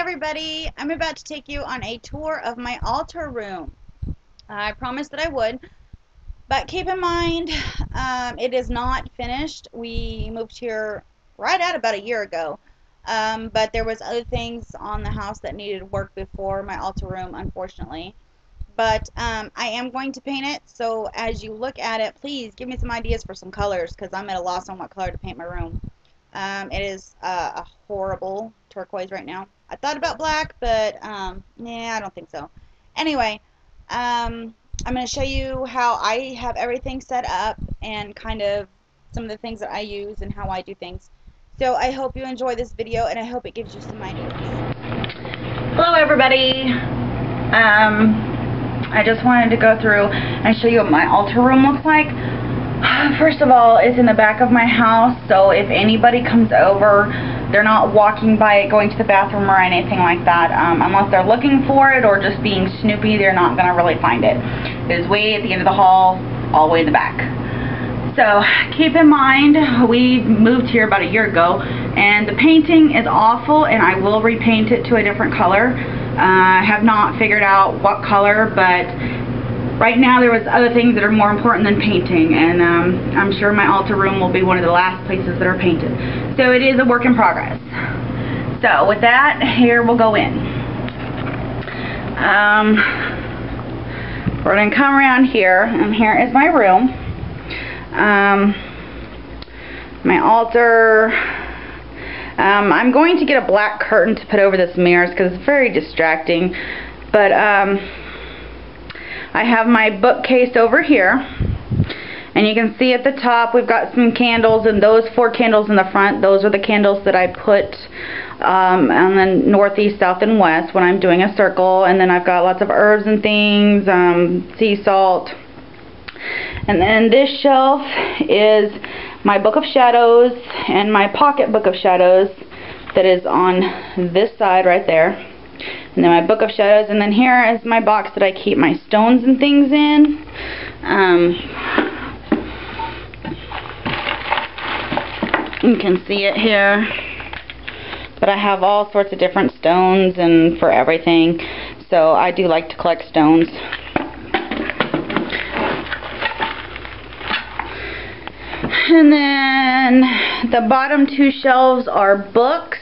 everybody, I'm about to take you on a tour of my altar room. I promised that I would, but keep in mind it is not finished. We moved here right at about a year ago, but there was other things on the house that needed work before my altar room, unfortunately. But I am going to paint it, so as you look at it, please give me some ideas for some colors, because I'm at a loss on what color to paint my room. It is a horrible turquoise right now. I thought about black, but yeah, I don't think so. Anyway, I'm going to show you how I have everything set up and kind of some of the things that I use and how I do things. So I hope you enjoy this video, and I hope it gives you some ideas. Hello everybody. I just wanted to go through and show you what my altar room looks like. First of all, it's in the back of my house, so if anybody comes over, they're not walking by it, going to the bathroom or anything like that. Unless they're looking for it or just being snoopy, they're not going to really find it. It is way at the end of the hall, all the way in the back. So keep in mind, we moved here about a year ago, and the painting is awful, and I will repaint it to a different color. I have not figured out what color, but right now there was other things that are more important than painting, and I'm sure my altar room will be one of the last places that are painted. So it is a work in progress. So with that, here we'll go in. We're going to come around here, and here is my room. My altar. I'm going to get a black curtain to put over this mirrors because it's very distracting. But I have my bookcase over here, and you can see at the top we've got some candles, and those 4 candles in the front, those are the candles that I put on the northeast, south, and west when I'm doing a circle. And then I've got lots of herbs and things, sea salt. And then this shelf is my book of shadows and my pocket book of shadows that is on this side right there. And then my book of shadows, and then here is my box that I keep my stones and things in. You can see it here, but I have all sorts of different stones and for everything, so I do like to collect stones. And then the bottom 2 shelves are books,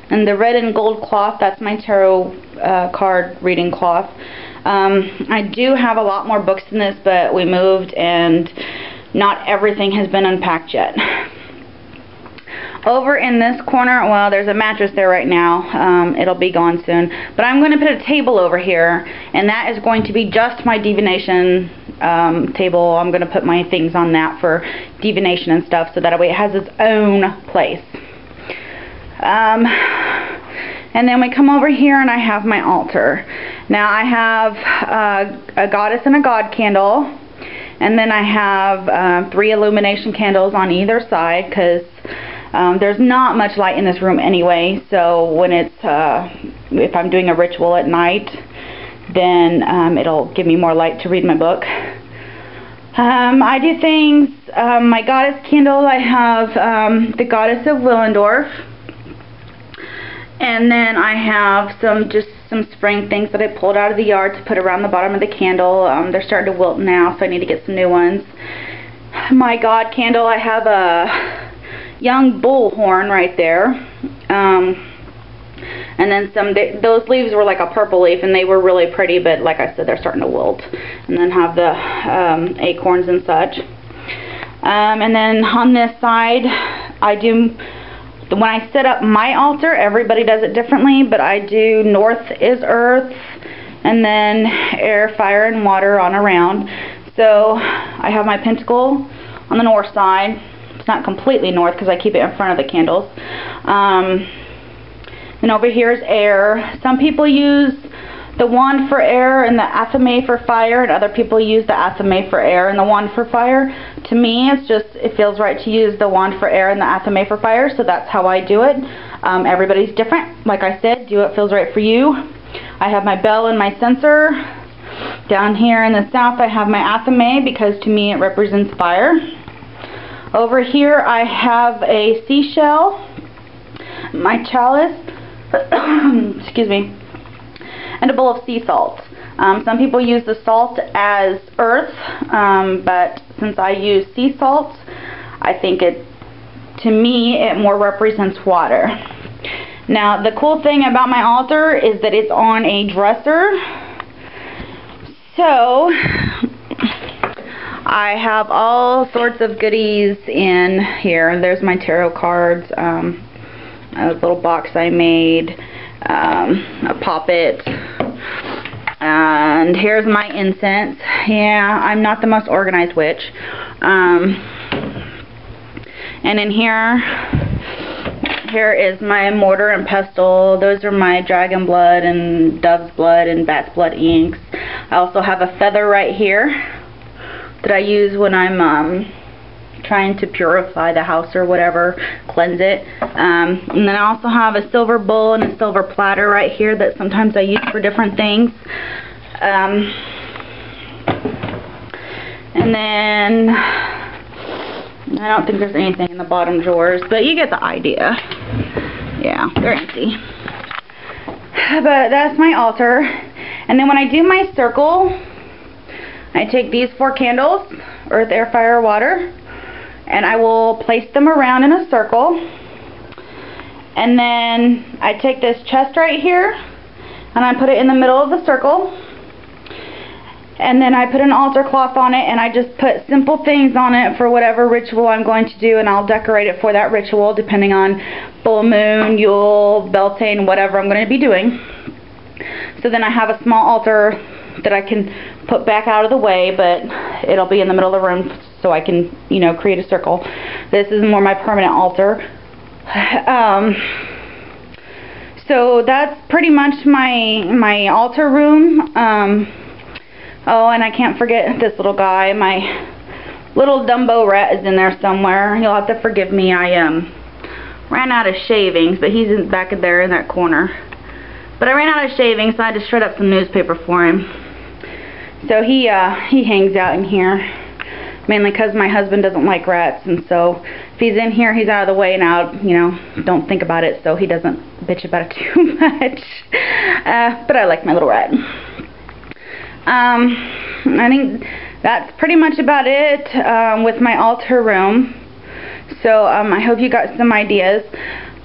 and the red and gold cloth, that's my tarot card reading cloth. I do have a lot more books than this, but we moved and not everything has been unpacked yet. Over in this corner, well, there's a mattress there right now. It'll be gone soon. But I'm going to put a table over here, and that is going to be just my divination table. I'm going to put my things on that for divination and stuff, so that way it has its own place. And then we come over here, and I have my altar. Now I have a goddess and a god candle, and then I have 3 illumination candles on either side, because there's not much light in this room anyway, so when it's if I'm doing a ritual at night, then it'll give me more light to read my book. I do things, my goddess candle, I have the goddess of Willendorf, and then I have some spring things that I pulled out of the yard to put around the bottom of the candle. They're starting to wilt now, so I need to get some new ones. My god candle, I have a young bullhorn right there, and then those leaves were like a purple leaf, and they were really pretty, but like I said, they're starting to wilt. And then have the acorns and such. And then on this side, when I set up my altar, everybody does it differently, but I do north is earth, and then air, fire, and water on around. So I have my pentacle on the north side. It's not completely north because I keep it in front of the candles. And over here is air. Some people use the wand for air and the athame for fire, and other people use the athame for air and the wand for fire. To me, it feels right to use the wand for air and the athame for fire, so that's how I do it. Everybody's different. Like I said, do what feels right for you. I have my bell and my censer. Down here in the south, I have my athame because to me it represents fire. Over here I have a seashell, my chalice, excuse me, and a bowl of sea salt. Some people use the salt as earth, but since I use sea salt, I think to me, it more represents water. Now, the cool thing about my altar is that it's on a dresser. So, I have all sorts of goodies in here. There's my tarot cards, a little box I made, a poppet, and here's my incense. Yeah, I'm not the most organized witch. And in here is my mortar and pestle. Those are my dragon blood and dove's blood and bat's blood inks. I also have a feather right here that I use when I'm trying to purify the house or whatever, cleanse it. And then I also have a silver bowl and a silver platter right here that sometimes I use for different things. And then I don't think there's anything in the bottom drawers, but you get the idea. Yeah, they're empty. But that's my altar. And then when I do my circle, I take these 4 candles, earth, air, fire, water, and I will place them around in a circle. And then I take this chest right here, and I put it in the middle of the circle. And then I put an altar cloth on it, and I just put simple things on it for whatever ritual I'm going to do, and I'll decorate it for that ritual depending on full moon, Yule, Beltane, whatever I'm going to be doing. So then I have a small altar that I can put back out of the way, but it'll be in the middle of the room so I can, you know, create a circle. This is more my permanent altar. So that's pretty much my altar room. Oh, and I can't forget this little guy. My little Dumbo rat is in there somewhere. You'll have to forgive me. I ran out of shavings, but he's back there in that corner. But I ran out of shavings, so I had to shred up some newspaper for him. So he hangs out in here, mainly because my husband doesn't like rats, and so if he's in here, he's out of the way, and I'll, you know, don't think about it, so he doesn't bitch about it too much. But I like my little rat. I think that's pretty much about it with my altar room. So I hope you got some ideas.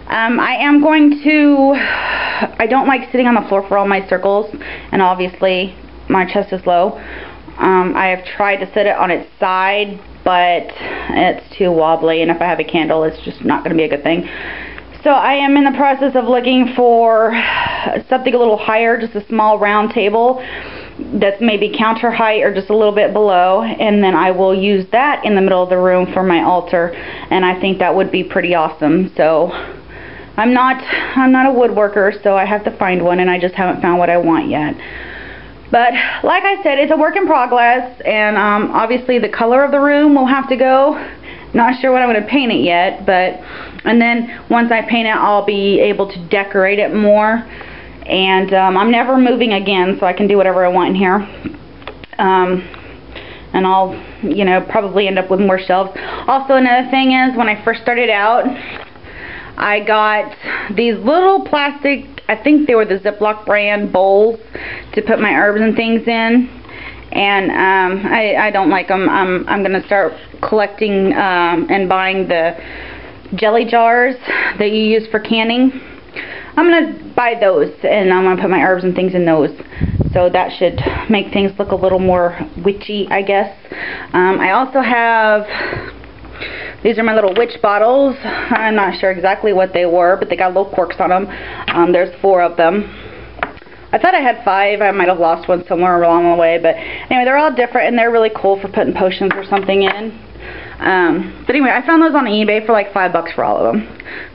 I am going to, I don't like sitting on the floor for all my circles, and obviously my chest is low. I have tried to sit it on its side, but it's too wobbly, and if I have a candle, it's just not going to be a good thing. So I am in the process of looking for something a little higher, just a small round table that's maybe counter height or just a little bit below, and then I will use that in the middle of the room for my altar, and I think that would be pretty awesome. So I'm not a woodworker, so I have to find one, and I just haven't found what I want yet. But like I said, it's a work in progress, and obviously the color of the room will have to go. Not sure what I'm going to paint it yet, and then once I paint it, I'll be able to decorate it more. And I'm never moving again, so I can do whatever I want in here. And I'll, you know, probably end up with more shelves. Also, another thing is, when I first started out, I got these little plastic, I think they were the Ziploc brand bowls to put my herbs and things in. And I don't like them. I'm going to start collecting and buying the jelly jars that you use for canning. I'm going to buy those, and I'm going to put my herbs and things in those. So that should make things look a little more witchy, I guess. I also have, these are my little witch bottles. I'm not sure exactly what they were, but they got little corks on them. There's 4 of them. I thought I had 5. I might have lost one somewhere along the way. But anyway, they're all different, and they're really cool for putting potions or something in. But anyway, I found those on eBay for like $5 for all of them.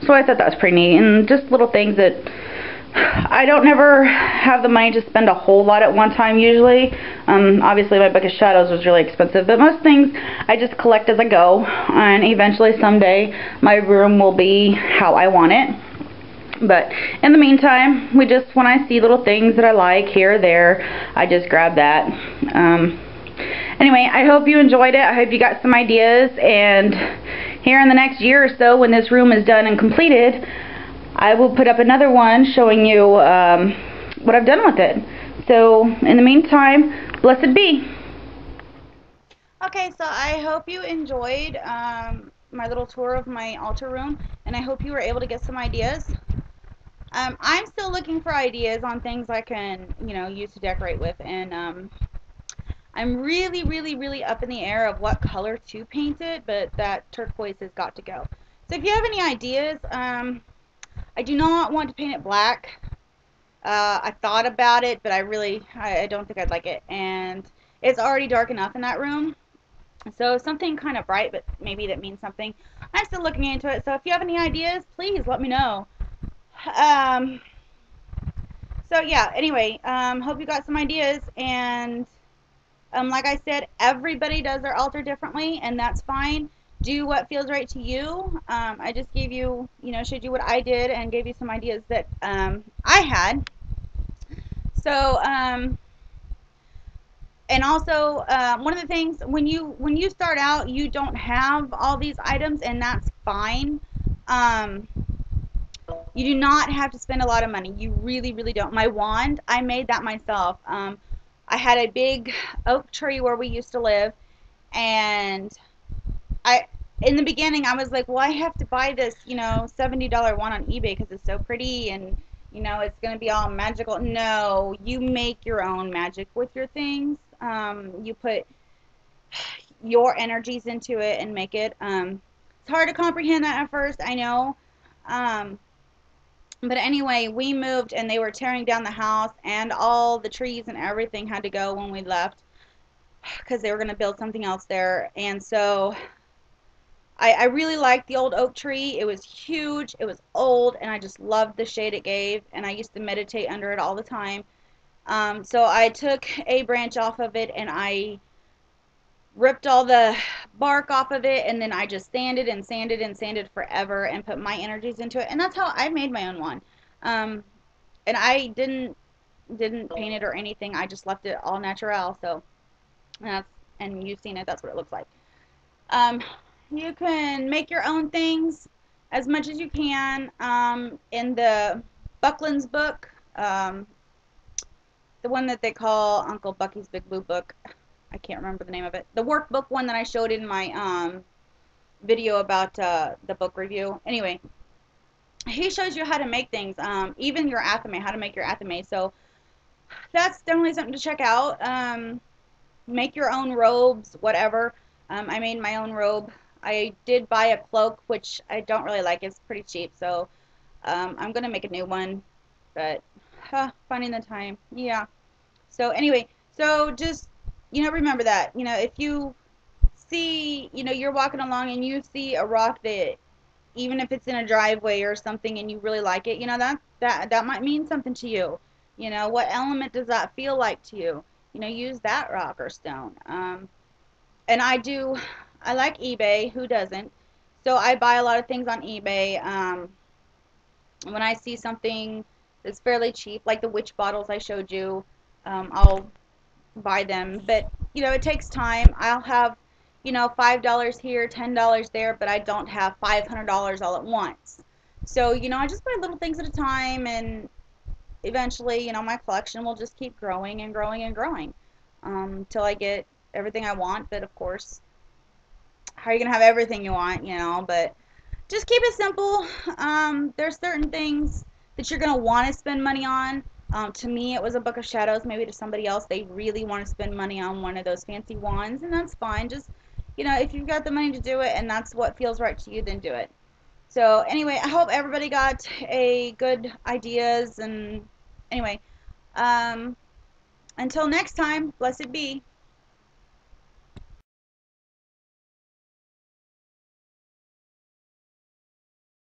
So I thought that was pretty neat. And just little things that I don't never have the money to spend a whole lot at one time usually. Obviously my Book of Shadows was really expensive, but most things I just collect as I go, and eventually someday my room will be how I want it. But in the meantime, when I see little things that I like here or there, I just grab that. Anyway, I hope you enjoyed it. I hope you got some ideas, and here in the next year or so, when this room is done and completed, I will put up another one showing you what I've done with it. So in the meantime, blessed be. Okay, so I hope you enjoyed my little tour of my altar room, and I hope you were able to get some ideas. I'm still looking for ideas on things I can, use to decorate with, and I'm really, really, really up in the air of what color to paint it, but that turquoise has got to go. So if you have any ideas, I do not want to paint it black. I thought about it, but I don't think I'd like it, and it's already dark enough in that room. So something kind of bright, but maybe that means something. I'm still looking into it, so if you have any ideas, please let me know. Um, so yeah, anyway, hope you got some ideas, and like I said, everybody does their altar differently, and that's fine. Do what feels right to you. I just gave you, showed you what I did and gave you some ideas that I had. So, and also, one of the things when you start out, you don't have all these items, and that's fine. Um, you do not have to spend a lot of money. You really, really don't. My wand, I made that myself. I had a big oak tree where we used to live, and I in the beginning I was like, well, I have to buy this, $70 one on eBay because it's so pretty and it's gonna be all magical. No, you make your own magic with your things. You put your energies into it and make it. It's hard to comprehend that at first, I know. Um, but anyway, we moved and they were tearing down the house and all the trees and everything had to go when we left because they were going to build something else there. And so I really liked the old oak tree. It was huge, it was old, and I just loved the shade it gave. And I used to meditate under it all the time. So I took a branch off of it and I ripped all the bark off of it, and then I just sanded and sanded and sanded forever and put my energies into it. And that's how I made my own one. Um, and I didn't paint it or anything. I just left it all natural. So that's, and you've seen it. That's what it looks like. Um, you can make your own things as much as you can. In the Buckland's book, the one that they call Uncle Bucky's Big Blue Book, I can't remember the name of it. The workbook one that I showed in my video about the book review. Anyway, he shows you how to make things, even your athame, how to make your athame. So that's definitely something to check out. Make your own robes, whatever. I made my own robe. I did buy a cloak, which I don't really like. It's pretty cheap, so I'm going to make a new one, but finding the time. Yeah. So anyway, so just, remember that, if you see, you're walking along and you see a rock that, even if it's in a driveway or something and you really like it, that might mean something to you. What element does that feel like to you? Use that rock or stone. And I like eBay. Who doesn't? So I buy a lot of things on eBay. When I see something that's fairly cheap, like the witch bottles I showed you, I'll buy them. But, it takes time. I'll have, $5 here, $10 there, but I don't have $500 all at once. So, I just buy little things at a time, and eventually, my collection will just keep growing and growing and growing until I get everything I want. But, of course, how are you going to have everything you want, but just keep it simple. There's certain things that you're going to want to spend money on. To me, it was a Book of Shadows. Maybe to somebody else, they really want to spend money on one of those fancy wands, and that's fine. Just, if you've got the money to do it and that's what feels right to you, then do it. So anyway, I hope everybody got a good ideas, and anyway, until next time, blessed be.